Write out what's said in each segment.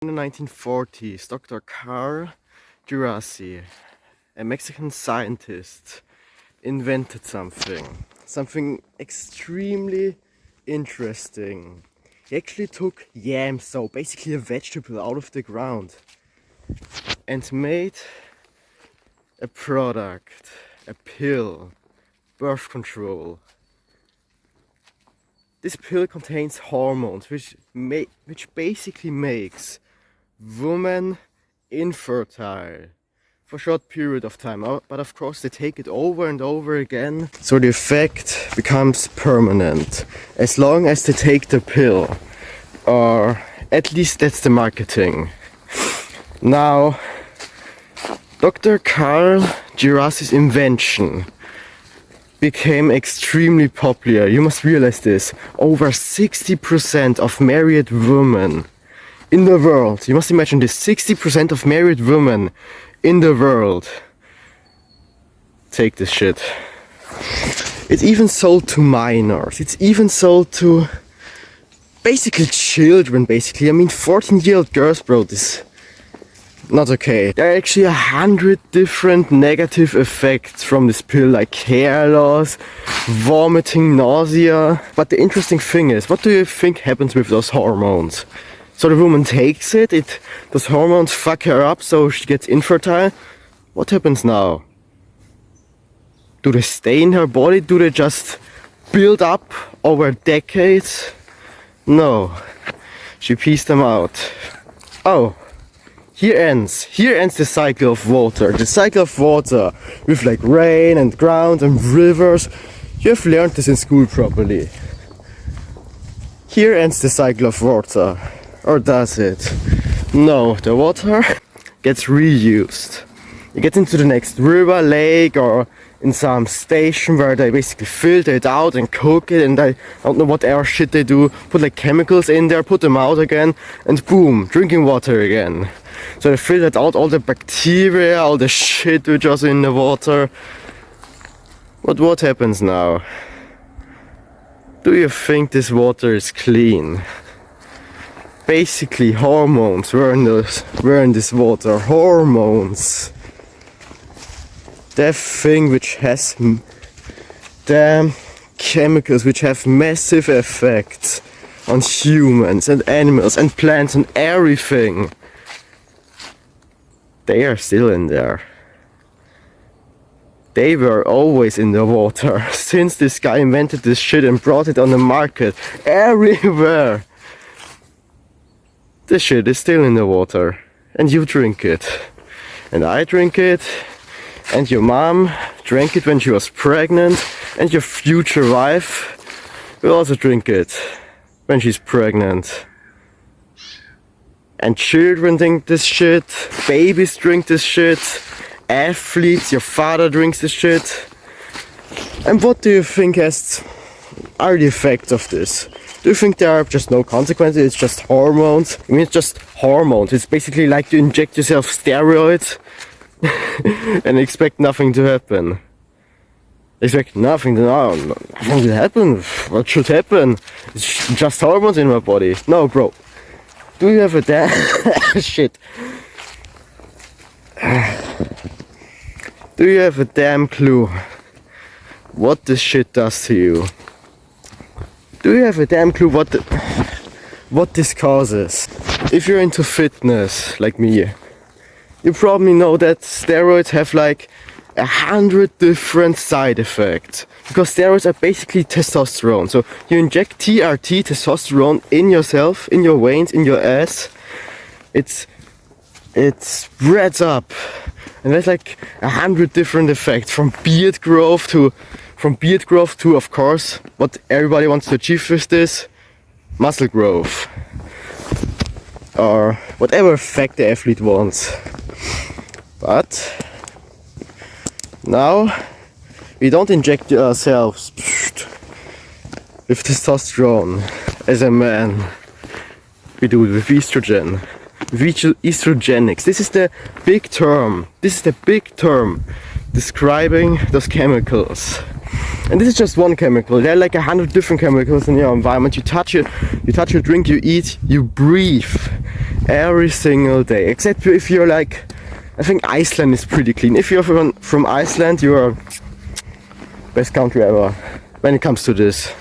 In the 1940s, Dr. Carl Djerassi, a Mexican scientist, invented something extremely interesting. He actually took yams, so basically a vegetable, out of the ground and made a product, a pill, birth control. This pill contains hormones which basically makes women infertile for a short period of time, but of course they take it over and over again, so the effect becomes permanent as long as they take the pill, or at least that's the marketing. Now, Dr. Carl Djerassi's invention became extremely popular. You must realize this. Over 60% of married women in the world, you must imagine this, 60% of married women in the world take this shit. It's even sold to minors. It's even sold to basically children, basically. I mean, 14-year-old girls, bro, this not okay. There are actually 100 different negative effects from this pill, like hair loss, vomiting, nausea. But the interesting thing is, what do you think happens with those hormones? So the woman takes it, those hormones fuck her up, so she gets infertile. What happens now? Do they stay in her body? Do they just build up over decades? No. She pees them out. Oh. Here ends the cycle of water. The cycle of water with like rain and ground and rivers. You have learned this in school probably. Here ends the cycle of water. Or does it? No, the water gets reused. It gets into the next river, lake, or in some station where they basically filter it out and cook it, and I don't know what other shit they do. Put like chemicals in there, put them out again, and boom, drinking water again. So they filtered out all the bacteria, all the shit which was in the water. But what happens now? Do you think this water is clean? Basically hormones were in this water. Hormones. That thing which has damn chemicals which have massive effects on humans and animals and plants and everything. They are still in there. They were always in the water since this guy invented this shit and brought it on the market everywhere. This shit is still in the water, and you drink it, and I drink it, and your mom drank it when she was pregnant, and your future wife will also drink it when she's pregnant. And children drink this shit, babies drink this shit, athletes, your father drinks this shit. And what do you think are the effects of this? Do you think there are just no consequences? It's just hormones? I mean, it's just hormones. It's basically like you inject yourself steroids and expect nothing to happen. Expect nothing to nothing will happen. What should happen? It's just hormones in my body. No, bro. Do you have a shit? Do you have a damn clue what this shit does to you? Do you have a damn clue what this causes? If you're into fitness like me, you probably know that steroids have like 100 different side effects, because steroids are basically testosterone. So you inject TRT, testosterone, in yourself, in your veins, in your ass. It spreads up, and there's like 100 different effects, from beard growth to, of course, what everybody wants to achieve with this, muscle growth, or whatever effect the athlete wants. But now we don't inject ourselves with testosterone as a man. We do it with estrogen, with estrogenics. This is the big term. This is the big term describing those chemicals. And this is just one chemical. There are like 100 different chemicals in your environment. You touch your drink, you eat, you breathe every single day. Except if you're like, I think Iceland is pretty clean. If you're from Iceland, you are best country ever when it comes to this.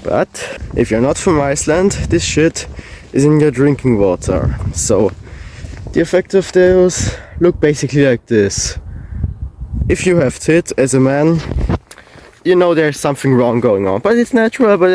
But if you're not from Iceland, this shit is in your drinking water. So the effect of those look basically like this. If you have tits as a man, you know there's something wrong going on, but it's natural. But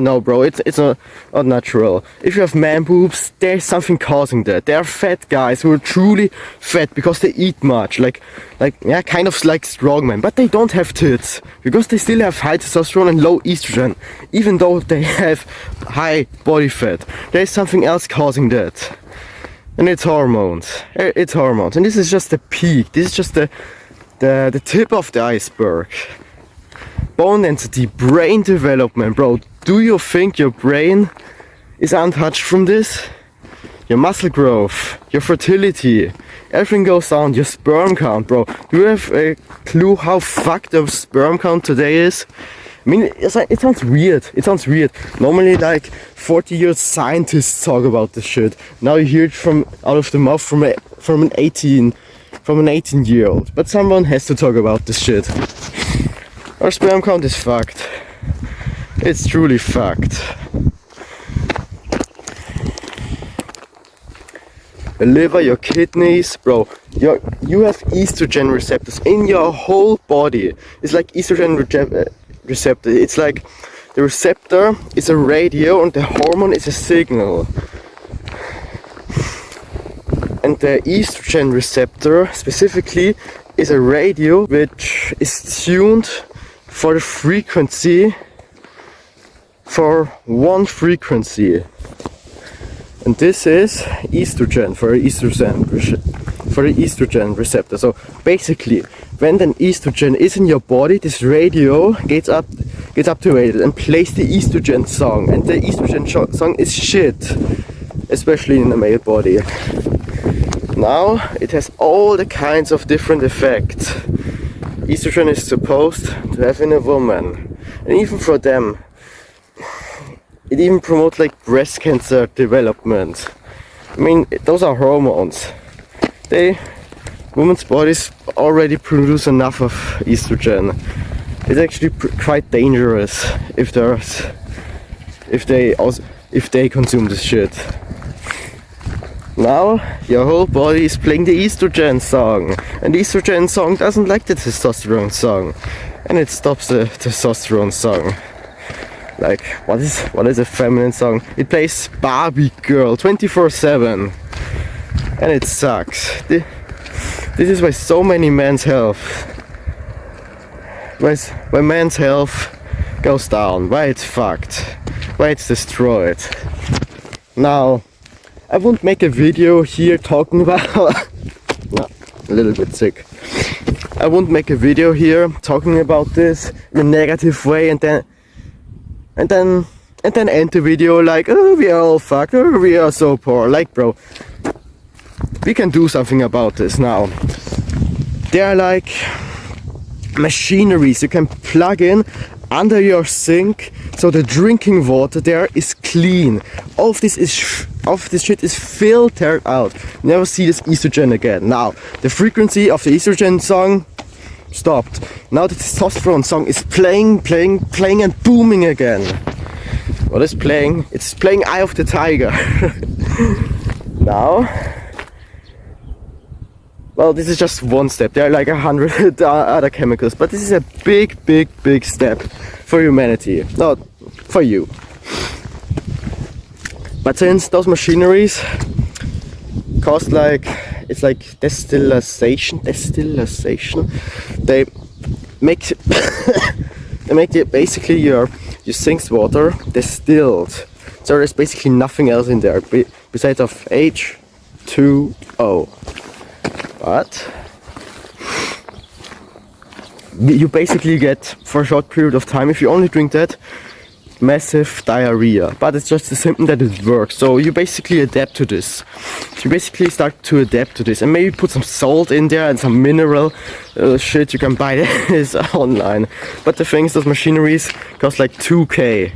no, bro, it's not natural. If you have man boobs, there's something causing that. There are fat guys who are truly fat because they eat much, like yeah, kind of like strong men, but they don't have tits because they still have high testosterone and low estrogen, even though they have high body fat. There's something else causing that, and it's hormones. It's hormones, and this is just the peak. This is just the tip of the iceberg. Bone density, brain development, bro. Do you think your brain is untouched from this? Your muscle growth, your fertility, everything goes down. Your sperm count, bro. Do you have a clue how fucked the sperm count today is? I mean, it sounds weird. It sounds weird. Normally, like 40-year scientists talk about this shit. Now you hear it out of the mouth from an 18-year-old. But someone has to talk about this shit. Our sperm count is fucked. It's truly fucked. The liver, your kidneys, bro. You have estrogen receptors in your whole body. It's like estrogen receptor. It's like the receptor is a radio and the hormone is a signal. And the estrogen receptor specifically is a radio which is tuned for the frequency, for one frequency. And this is estrogen, for the estrogen receptor. So basically, when an estrogen is in your body, this radio gets activated and plays the estrogen song. And the estrogen song is shit, especially in the male body. Now it has all the kinds of different effects estrogen is supposed to have in a woman, and even for them, it even promotes like breast cancer development. I mean, those are hormones. Women's bodies already produce enough of estrogen. It's actually quite dangerous if they consume this shit. Now your whole body is playing the estrogen song, and the estrogen song doesn't like the testosterone song, and it stops the testosterone song. Like, what is a feminine song? It plays Barbie Girl 24/7, and it sucks. This is why so many men's health, why men's health goes down, why it's fucked, why it's destroyed. Now, I won't make a video here talking about no, a little bit sick. I won't make a video here talking about this in a negative way and then end the video like, oh, we are all fucked, oh, we are so poor. Like, bro, we can do something about this now. There are like machineries you can plug in under your sink, so the drinking water there is clean. All of this shit is filtered out. Never see this estrogen again. Now the frequency of the estrogen song stopped. Now the testosterone song is playing and booming again. What is playing? It's playing Eye of the Tiger. Now, well, this is just one step. There are like 100 other chemicals, but this is a big step for humanity, not for you. But since those machineries cost like, it's like distillation, they make basically your sink's water distilled. So there's basically nothing else in there besides of H2O. But you basically get, for a short period of time, if you only drink that, massive diarrhea, but it's just a symptom that it works. So you basically adapt to this. You basically start to adapt to this, and maybe put some salt in there and some mineral shit. You can buy this online. But the thing is, those machineries cost like 2k,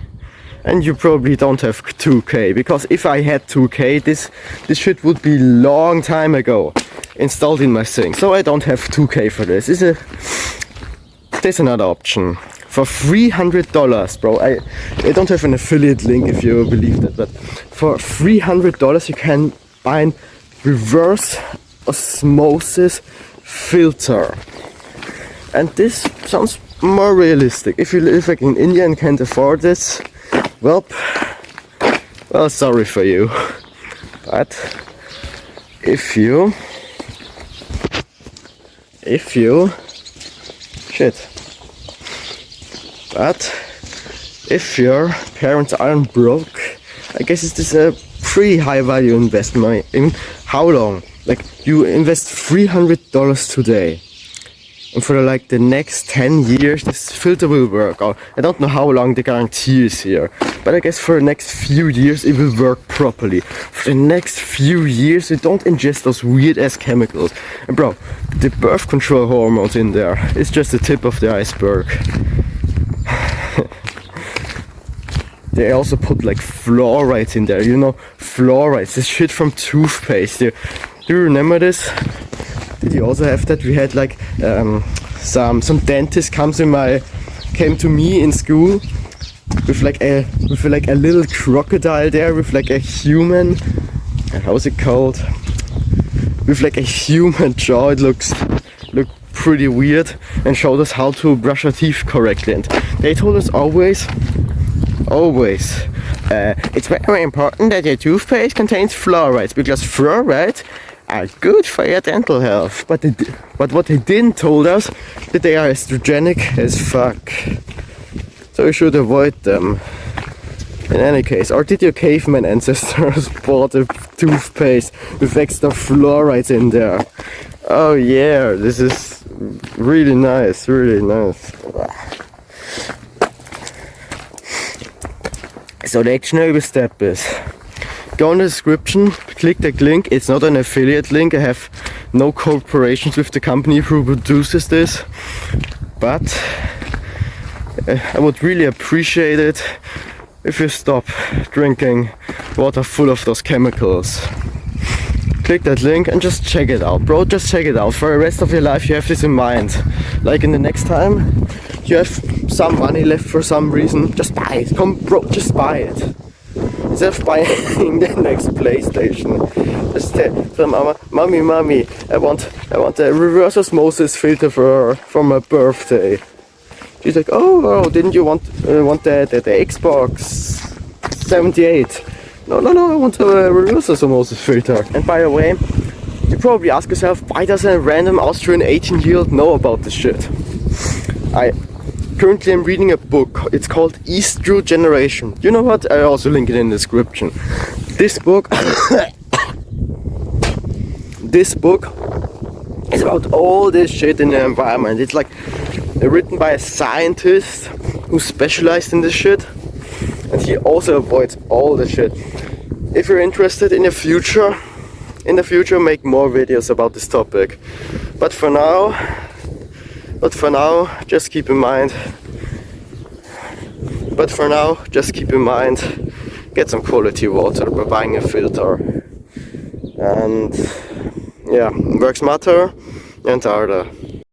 and you probably don't have 2k, because if I had 2k, this shit would be long time ago installed in my sink. So I don't have 2k for this. There's another option. For $300, bro, I don't have an affiliate link if you believe that, but for $300 you can buy a reverse osmosis filter. And this sounds more realistic. If you live like in India and can't afford this, well, sorry for you. But if you shit. But if your parents aren't broke, I guess it's just a pretty high value investment. I mean, how long? Like, you invest $300 today, and for like the next 10 years this filter will work. Or I don't know how long the guarantee is here, but I guess for the next few years it will work properly. For the next few years you don't ingest those weird ass chemicals. And bro, the birth control hormones in there is just the tip of the iceberg. They also put like fluorides in there, you know, fluorides, this shit from toothpaste. Do you remember this? Did you also have that? We had like some dentist came to me in school with like a little crocodile there, with like a human, how's it called? With like a human jaw. It looked pretty weird, and showed us how to brush our teeth correctly. And they told us always, it's very important that your toothpaste contains fluorides, because fluorides are good for your dental health. But what they didn't told us, that they are estrogenic as fuck. So you should avoid them. In any case, or did your caveman ancestors bought a toothpaste with extra fluorides in there? Oh yeah, this is really nice, really nice. So the actionable step is, go in the description, click the link. It's not an affiliate link. I have no corporations with the company who produces this, but I would really appreciate it if you stop drinking water full of those chemicals. Click that link and just check it out, bro. Just check it out. For the rest of your life you have this in mind. Like in the next time you have some money left for some reason, just buy it. Come bro, just buy it. Instead of buying the next PlayStation, just tell mama, mommy, I want a reverse osmosis filter for my birthday. She's like, oh, didn't you want the Xbox 78? No, I want a reverse osmosis filter. And by the way, you probably ask yourself, why does a random Austrian 18-year-old know about this shit? I currently am reading a book. It's called Estrogeneration. You know what? I also link it in the description. This book is about all this shit in the environment. It's like written by a scientist who specialized in this shit, and he also avoids all the shit. If you're interested in the future, make more videos about this topic. But for now, just keep in mind. Get some quality water by buying a filter. And yeah, work smarter and harder.